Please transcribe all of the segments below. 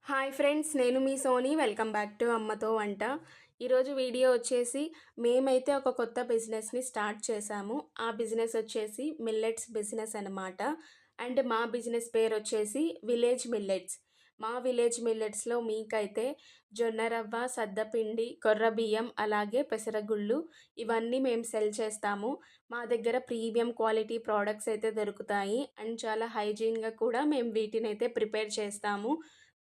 Hi friends, నేను మీ Sony. Welcome back to అమ్మతో వంట. ఈరోజు వీడియో వచ్చేసి మేమైతే ఒక కొత్త బిజినెస్ని స్టార్ట్ చేశాము. ఆ బిజినెస్ వచ్చేసి మిల్లెట్స్ బిజినెస్ అనమాట. అండ్ మా బిజినెస్ పేరు వచ్చేసి విలేజ్ మిల్లెట్స్. మా విలేజ్ మిల్లెట్స్లో మీకైతే జొన్న రవ్వ, సద్దపిండి, కొర్ర బియ్యం, అలాగే పెసరగుళ్ళు ఇవన్నీ మేము సెల్ చేస్తాము. మా దగ్గర ప్రీమియం క్వాలిటీ ప్రోడక్ట్స్ అయితే దొరుకుతాయి. అండ్ చాలా హైజీన్గా కూడా మేము వీటిని అయితే ప్రిపేర్ చేస్తాము.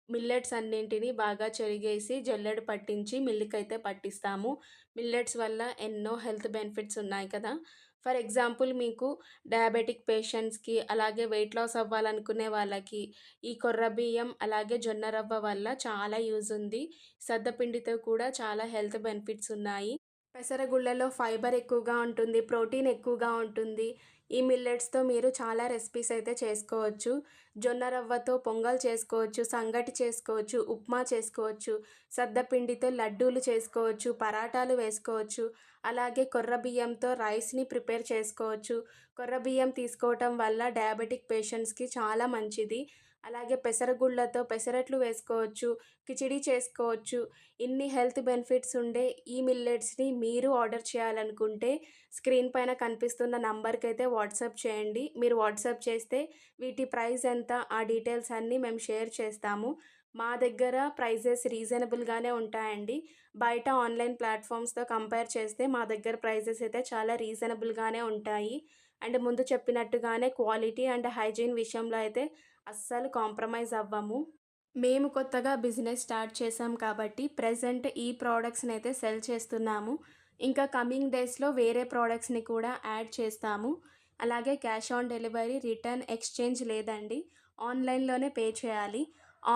మిల్లెట్స్ అన్నింటిని బాగా చెరిగేసి జల్లెడ పట్టించి మిల్లుకైతే పట్టిస్తాము. మిల్లెట్స్ వల్ల ఎన్నో హెల్త్ బెనిఫిట్స్ ఉన్నాయి కదా. ఫర్ ఎగ్జాంపుల్ మీకు డయాబెటిక్ పేషెంట్స్కి, అలాగే వెయిట్ లాస్ అవ్వాలనుకునే వాళ్ళకి ఈ కొర్ర బియ్యం అలాగే జొన్న రవ్వ వల్ల చాలా యూజ్ ఉంది. సద్దపిండితో కూడా చాలా హెల్త్ బెనిఫిట్స్ ఉన్నాయి. పెసరగుళ్ళలో ఫైబర్ ఎక్కువగా ఉంటుంది, ప్రోటీన్ ఎక్కువగా ఉంటుంది. ఈ మిల్లెట్స్తో మీరు చాలా రెసిపీస్ అయితే చేసుకోవచ్చు. జొన్న రవ్వతో పొంగల్ చేసుకోవచ్చు, సంగటి చేసుకోవచ్చు, ఉప్మా చేసుకోవచ్చు. సద్దపిండితో లడ్డూలు చేసుకోవచ్చు, పరాటాలు వేసుకోవచ్చు. అలాగే కొర్ర బియ్యంతో రైస్ని ప్రిపేర్ చేసుకోవచ్చు. కొర్ర బియ్యం తీసుకోవటం వల్ల డయాబెటిక్ పేషెంట్స్కి చాలా మంచిది. అలాగే పెసరగుళ్ళతో పెసరట్లు వేసుకోవచ్చు, కిచిడి చేసుకోవచ్చు. ఇన్ని హెల్త్ బెనిఫిట్స్ ఉండే ఈ మిల్లెట్స్ని మీరు ఆర్డర్ చేయాలనుకుంటే స్క్రీన్ పైన కనిపిస్తున్న నంబర్కి అయితే వాట్సాప్ చేయండి. మీరు వాట్సాప్ చేస్తే వీటి ప్రైస్ ఎంత, ఆ డీటెయిల్స్ అన్నీ మేము షేర్ చేస్తాము. మా దగ్గర ప్రైజెస్ రీజనబుల్గానే ఉంటాయండి. బయట ఆన్లైన్ ప్లాట్ఫామ్స్తో కంపేర్ చేస్తే మా దగ్గర ప్రైజెస్ అయితే చాలా రీజనబుల్గానే ఉంటాయి. అండ్ ముందు చెప్పినట్టుగానే క్వాలిటీ అండ్ హైజీన్ విషయంలో అయితే అస్సలు కాంప్రమైజ్ అవ్వము. మేము కొత్తగా బిజినెస్ స్టార్ట్ చేసాం కాబట్టి ప్రెజెంట్ ఈ ప్రోడక్ట్స్ని అయితే సెల్ చేస్తున్నాము. ఇంకా కమింగ్ డేస్లో వేరే ప్రోడక్ట్స్ని కూడా యాడ్ చేస్తాము. అలాగే cash on delivery, return, exchange లేదండి. ఆన్లైన్లోనే పే చేయాలి.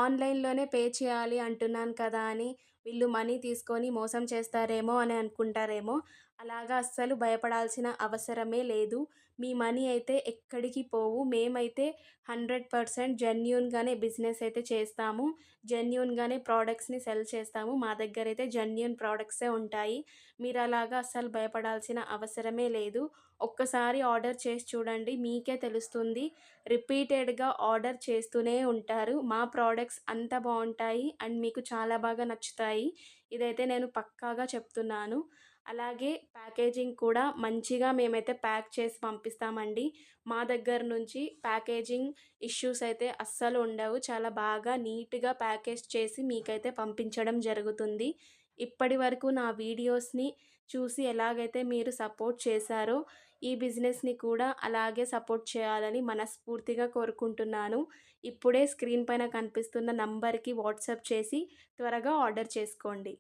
ఆన్లైన్లోనే పే చేయాలి అంటున్నాను కదా అని వీళ్ళు మనీ తీసుకొని మోసం చేస్తారేమో అని అనుకుంటారేమో. అలాగా అస్సలు భయపడాల్సిన అవసరమే లేదు. మీ మనీ అయితే ఎక్కడికి పోవు. మేమైతే 100% జెన్యూన్గానే బిజినెస్ అయితే చేస్తాము. జెన్యూన్గానే ప్రోడక్ట్స్ని సెల్ చేస్తాము. మా దగ్గర అయితే జెన్యూన్ ప్రోడక్ట్సే ఉంటాయి. మీరు అలాగా అస్సలు భయపడాల్సిన అవసరమే లేదు. ఒక్కసారి ఆర్డర్ చేసి చూడండి, మీకే తెలుస్తుంది. రిపీటెడ్గా ఆర్డర్ చేస్తూనే ఉంటారు. మా ప్రోడక్ట్స్ అంత బాగుంటాయి అండ్ మీకు చాలా బాగా నచ్చుతాయి. ఇదైతే నేను పక్కాగా చెప్తున్నాను. అలాగే ప్యాకేజింగ్ కూడా మంచిగా మేమైతే ప్యాక్ చేసి పంపిస్తామండి. మా దగ్గర నుంచి ప్యాకేజింగ్ ఇష్యూస్ అయితే అస్సలు ఉండవు. చాలా బాగా నీట్గా ప్యాకేజ్ చేసి మీకైతే పంపించడం జరుగుతుంది. ఇప్పటి వరకు నా వీడియోస్ని చూసి ఎలాగైతే మీరు సపోర్ట్ చేశారో ఈ బిజినెస్ని కూడా అలాగే సపోర్ట్ చేయాలని మనస్ఫూర్తిగా కోరుకుంటున్నాను. ఇప్పుడే స్క్రీన్ పైన కనిపిస్తున్న నంబర్కి వాట్సాప్ చేసి త్వరగా ఆర్డర్ చేసుకోండి.